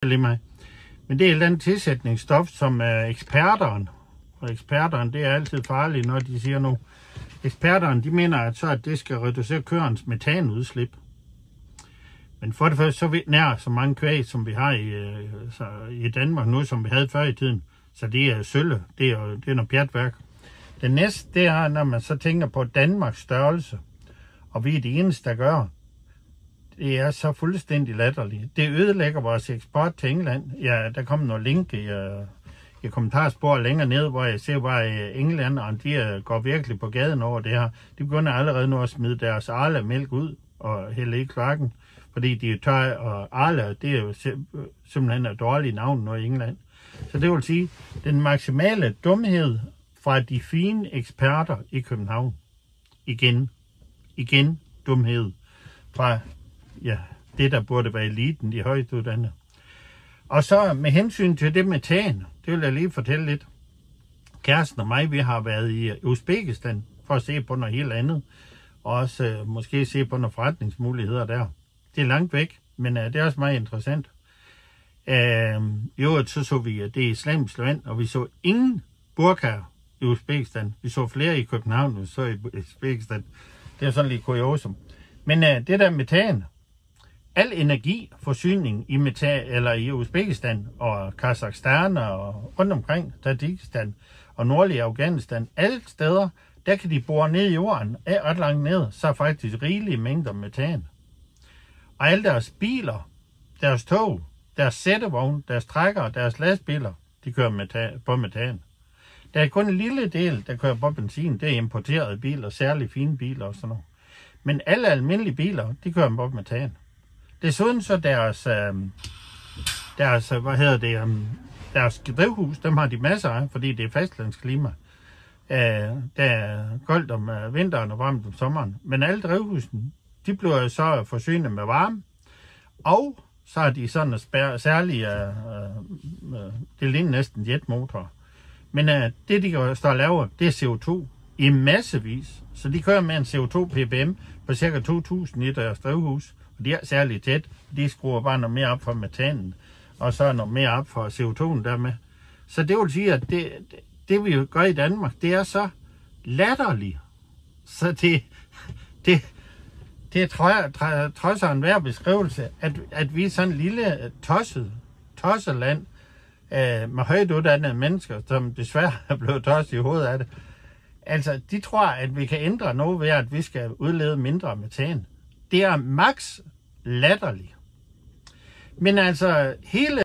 Men det er et eller andet tilsætningsstof, som eksperterne, og eksperterne, det er altid farligt, når de siger nu. Eksperterne, de mener, at det skal reducere køernes metanudslip. Men for det første, så nær så mange kvæg, som vi har i Danmark nu, som vi havde før i tiden. Så det er sølle, det er noget pjatværk. Det næste, det er, når man så tænker på Danmarks størrelse, og vi er det eneste, der gør, det er så fuldstændig latterligt. Det ødelægger vores eksport til England. Ja, der kommer noget link i kommentarspor længere ned, hvor jeg ser, hvor englænderne, de går virkelig på gaden over det her. De begynder allerede nu at smide deres Arla-mælk ud og hælde i kloakken, fordi de er tør, og Arla, det er jo simpelthen et dårligt navn nu i England. Så det vil sige, den maksimale dumhed fra de fine eksperter i København. Igen dumhed fra det, der burde være eliten, de højt uddannede. Og så med hensyn til det metan, det vil jeg lige fortælle lidt. Kæresten og mig, vi har været i Uzbekistan for at se på noget helt andet, og også måske se på nogle forretningsmuligheder der. Det er langt væk, men det er også meget interessant. Så vi det islamiske land, og vi så ingen burkaer i Uzbekistan. Vi så flere i København, vi så i Uzbekistan. Det er sådan lidt kuriosum. Men det der metan, al energiforsyning i Uzbekistan og Kazakhstan og rundt omkring Tajikistan og nordlige Afghanistan, alle steder, der kan de bore ned i jorden, ret langt ned, så er faktisk rigelige mængder metan. Og alle deres biler, deres tog, deres sættevogne, deres trækkere, deres lastbiler, de kører på metan. Der er kun en lille del, der kører på benzin, det er importerede biler, særligt fine biler og sådan noget. Men alle almindelige biler, de kører på metan. Desuden så deres drivhus, dem har de masser af, fordi det er fastlandsklima. Der er koldt om vinteren og varmt om sommeren. Men alle drivhusene, de bliver så forsynet med varme. Og så har de sådan særlige, det ligner næsten jetmotor. Men det de står og laver, det er CO2 i massevis. Så de kører med en CO2-ppm på ca. 2.000 i deres drivhus. Og de er særligt tæt. De skruer bare noget mere op for metanen, og så noget mere op for CO2'en dermed. Så det vil sige, at det vi gør i Danmark, det er så latterligt. Så det trods af enhver beskrivelse, at vi er sådan en lille tosset land med højt uddannede mennesker, som desværre er blevet tosset i hovedet af det. Altså, de tror, at vi kan ændre noget ved, at vi skal udlede mindre metan. Det er max latterligt. Men altså, hele